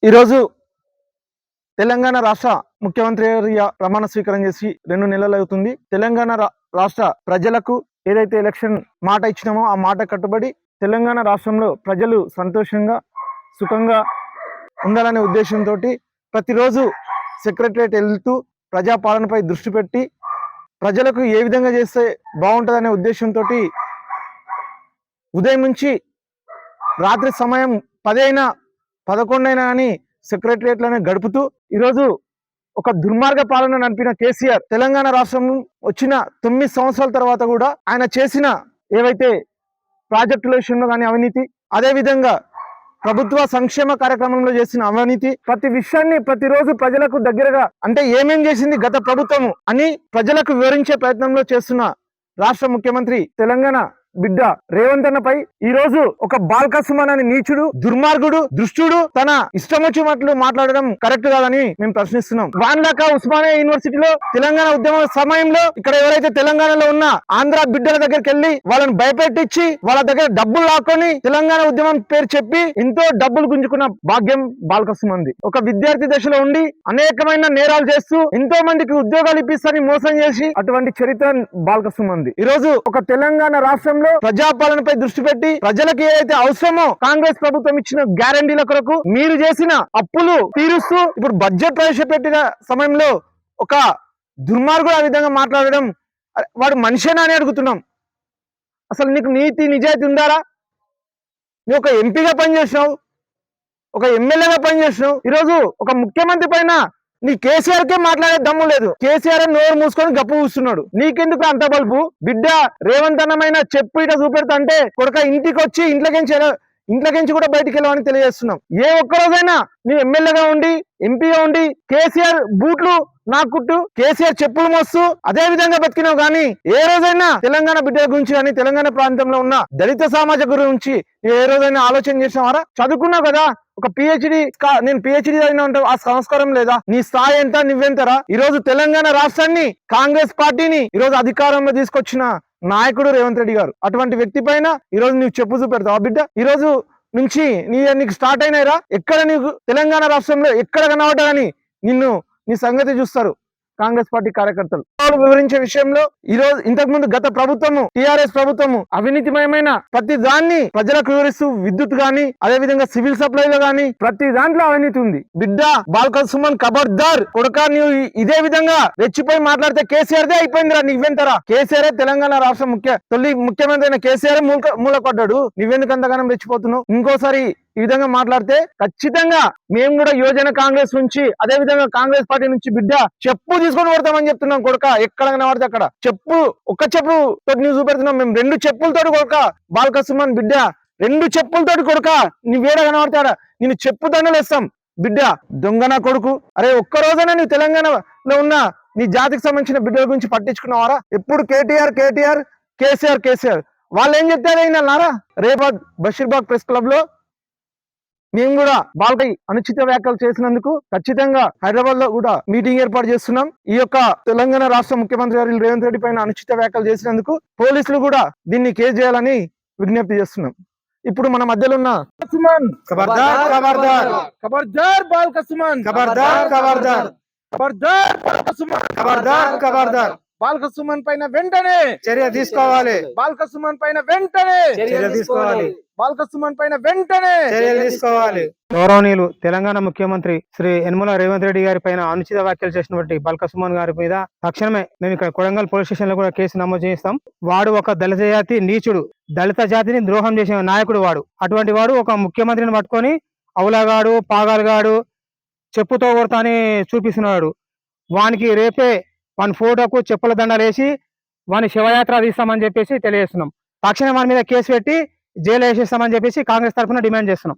ఈరోజు తెలంగాణ రాష్ట్ర ముఖ్యమంత్రి ప్రమాణ స్వీకారం చేసి 2 నెలలు అవుతుంది. తెలంగాణ రాష్ట్ర ప్రజలకు ఏదైతే ఎలక్షన్ మాట ఇచ్చినామో ఆ మాట కట్టుబడి తెలంగాణ రాష్ట్రంలో ప్రజలు సంతోషంగా సుఖంగా ఉండాలనే ఉద్దేశంతో ప్రతిరోజు సెక్రటరియట్ వెళ్తూ ప్రజాపాలనపై దృష్టి పెట్టి ప్రజలకు ఏ విధంగా చేస్తే బాగుంటుందనే ఉద్దేశంతో ఉదయం నుంచి రాత్రి సమయం 10 అయినా 11 అయినా అని సెక్రటరియట్లోనే గడుపుతూ ఈరోజు ఒక దుర్మార్గ పాలన నడిపిన కేసీఆర్ తెలంగాణ రాష్ట్రం వచ్చిన 9 సంవత్సరాల తర్వాత కూడా ఆయన చేసిన ఏవైతే ప్రాజెక్టుల విషయంలో కానీ అవినీతి, అదేవిధంగా ప్రభుత్వ సంక్షేమ కార్యక్రమంలో చేసిన అవినీతి, ప్రతి విషయాన్ని ప్రతిరోజు ప్రజలకు దగ్గరగా అంటే ఏమేం చేసింది గత ప్రభుత్వము అని ప్రజలకు వివరించే ప్రయత్నంలో చేస్తున్న రాష్ట్ర ముఖ్యమంత్రి తెలంగాణ బిడ్డ రేవంత్ అన్నపై ఈ రోజు ఒక బాల్కసుమన్ అనే నీచుడు, దుర్మార్గుడు, దుష్టుడు తన ఇష్టం వచ్చినట్లు మాట్లాడడం కరెక్ట్ కాదని మేము ప్రశ్నిస్తున్నాం. వాన్లాక ఉస్మానియా యూనివర్సిటీలో తెలంగాణ ఉద్యమ సమయంలో ఇక్కడ ఎవరైతే తెలంగాణలో ఉన్న ఆంధ్ర బిడ్డల దగ్గరికి వెళ్ళి వాళ్ళని భయపెట్టించి వాళ్ళ దగ్గర డబ్బులు లాక్కొని తెలంగాణ ఉద్యమం పేరు చెప్పి ఎంతో డబ్బులు గుంజుకున్న భాగ్యం బాల్కసుమన్ది. ఒక విద్యార్థి దశలో ఉండి అనేకమైన నేరాలు చేస్తూ ఎంతో మందికి ఉద్యోగాలు ఇప్పిస్తారని మోసం చేసి అటువంటి చరిత్ర బాల్కసుమన్ది. ఈ రోజు ఒక తెలంగాణ రాష్ట్రం ప్రజాపాలనపై దృష్టి పెట్టి ప్రజలకు ఏదైతే అవసరమో కాంగ్రెస్ ప్రభుత్వం ఇచ్చిన గ్యారంటీల కొరకు మీరు చేసిన అప్పులు తీరుస్తూ ఇప్పుడు బడ్జెట్ ప్రవేశపెట్టిన సమయంలో ఒక దుర్మార్గుడు ఆ విధంగా మాట్లాడడం, వాడు మనిషేనా అని అడుగుతున్నాం. అసలు నీకు నీతి నిజాయితీ ఉందారా? నువ్వు ఒక ఎంపీగా పనిచేసినావు, ఒక ఎమ్మెల్యేగా పనిచేసినావు, ఈరోజు ఒక ముఖ్యమంత్రి పైన నీ కేసీఆర్ కే మాట్లాడే దమ్ము లేదు. కేసీఆర్ నోరు మూసుకొని గప్పు కూస్తున్నాడు. నీకెందుకు అంత బల్బు? బిడ్డ రేవంత్ అన్నమైన చెప్పు ఇట చూపెడతా అంటే కొడుక ఇంటికి వచ్చి ఇంట్లోకించి కూడా బయటికి వెళ్ళమని తెలియజేస్తున్నాం. ఏ ఒక్కరోజైనా నీ ఎమ్మెల్యేగా ఉండి ఎంపీగా ఉండి కేసీఆర్ బూట్లు నాకుట్టు కేసీఆర్ చెప్పులు మోస్తూ అదే విధంగా బతికినావు కానీ ఏ రోజైనా తెలంగాణ బిడ్డల గురించి కానీ తెలంగాణ ప్రాంతంలో ఉన్న దళిత సమాజం గురించి ఏ రోజైనా ఆలోచన చేసినావారా? చదువుకున్నావు కదా, ఒక పిహెచ్డి, నేను పిహెచ్డి అయినా ఉంటావు, ఆ సంస్కారం లేదా? నీ స్థాయి ఎంత, నువ్వెంతరా? ఈ రోజు తెలంగాణ రాష్ట్రాన్ని కాంగ్రెస్ పార్టీని ఈ రోజు అధికారంలో తీసుకొచ్చిన నాయకుడు రేవంత్ రెడ్డి గారు. అటువంటి వ్యక్తి పైన ఈ రోజు నువ్వు చెప్పు చూపెడతావు బిడ్డ? ఈ రోజు నుంచి నీకు స్టార్ట్ అయినాయిరా. ఎక్కడ నీకు తెలంగాణ రాష్ట్రంలో ఎక్కడ కనబడ్డాని నీ సంగతి చూస్తారు కాంగ్రెస్ పార్టీ కార్యకర్తలు. వివరించే విషయంలో ఈ రోజు ఇంతకు ముందు గత ప్రభుత్వము టిఆర్ఎస్ ప్రభుత్వము అవినీతిమయమైన ప్రతి దాన్ని ప్రజలకు వివరిస్తూ విద్యుత్ గాని అదే విధంగా సివిల్ సప్లైలో గాని ప్రతి దాంట్లో అవినీతి ఉంది. బిడ్డ బాల్కసుమన్ ఖబర్దార్ కొడుకా, నువ్వు ఇదే విధంగా రెచ్చిపోయి మాట్లాడితే కేసీఆర్దే అయిపోయిందిరా. నువ్వెంతరా? కేసీఆర్ తెలంగాణ రాష్ట్ర తొలి ముఖ్యమంత్రి అయిన కేసీఆర్ మూలపడ్డాడు. నువ్వెందుకు అంతగానం రెచ్చిపోతున్నావు? ఇంకోసారి ఈ విధంగా మాట్లాడితే ఖచ్చితంగా మేము కూడా యువజన కాంగ్రెస్ నుంచి అదే విధంగా కాంగ్రెస్ పార్టీ నుంచి బిడ్డ చెప్పు తీసుకొని కొడతామని చెప్తున్నాం కొడుక. ఎక్కడ కనబడితే అక్కడ చెప్పు, ఒక్క చెప్పు తోటి నువ్వు చూపెడుతున్నాం. మేము 2 చెప్పులతోటి కొడుక బాల్కసుమన్ బిడ్డ, 2 చెప్పులతోటి కొడుక. నువ్వేడ కనబడతాడా నిన్ను చెప్పు దండలేస్తాం బిడ్డ, దొంగన కొడుకు. అరే ఒక్క రోజైనా నువ్వు తెలంగాణలో ఉన్న నీ జాతికి సంబంధించిన బిడ్డల గురించి పట్టించుకున్నావారా? ఎప్పుడు కేటీఆర్ కేసీఆర్ వాళ్ళు ఏం చెప్తారా? రేపు బషీర్బాగ్ ప్రెస్ క్లబ్ లో మేము కూడా వాళ్ళపై అనుచిత వ్యాఖ్యలు చేసినందుకు ఖచ్చితంగా హైదరాబాద్ లో కూడా మీటింగ్ ఏర్పాటు చేస్తున్నాం. ఈ యొక్క తెలంగాణ రాష్ట్ర ముఖ్యమంత్రి గారు రేవంత్ రెడ్డి పైన అనుచిత వ్యాఖ్యలు చేసినందుకు పోలీసులు కూడా దీన్ని కేసు చేయాలని విజ్ఞప్తి చేస్తున్నాం. ఇప్పుడు మన మధ్యలో ఉన్న బాల్కసుమన్ పైన వెంటనే చర్య తీసుకోవాలి. బాల్కసుమన్ పైన వెంటనే చర్య తీసుకోవాలి. బాల్కసుమన్ పైన వెంటనే చర్యలు తీసుకోవాలి. గౌరవనీయులు తెలంగాణ ముఖ్యమంత్రి శ్రీ యనమల రేవంత్ రెడ్డి గారి పైన అనుచిత వ్యాఖ్యలు చేసినటువంటి బాల్కసుమన్ గారి మీద తక్షణమే మేము ఇక్కడ కొడంగల్ పోలీస్ స్టేషన్ లో కూడా కేసు నమోదు చేస్తాం. వాడు ఒక దళిత జాతి నీచుడు, దళిత జాతిని ద్రోహం చేసిన నాయకుడు వాడు. అటువంటి వాడు ఒక ముఖ్యమంత్రిని పట్టుకొని అవులగాడు పాగాలుగాడు చెప్పుతో కొడతా అని చూపిస్తున్నాడు. వానికి రేపే వాని ఫోటోకు చెప్పుల దండలు వేసి వాని శివయాత్ర తీస్తామని చెప్పేసి తెలియజేస్తున్నాం. తక్షణం వాని మీద కేసు పెట్టి జైలు వేసేస్తామని చెప్పేసి కాంగ్రెస్ తరఫున డిమాండ్ చేస్తున్నాం.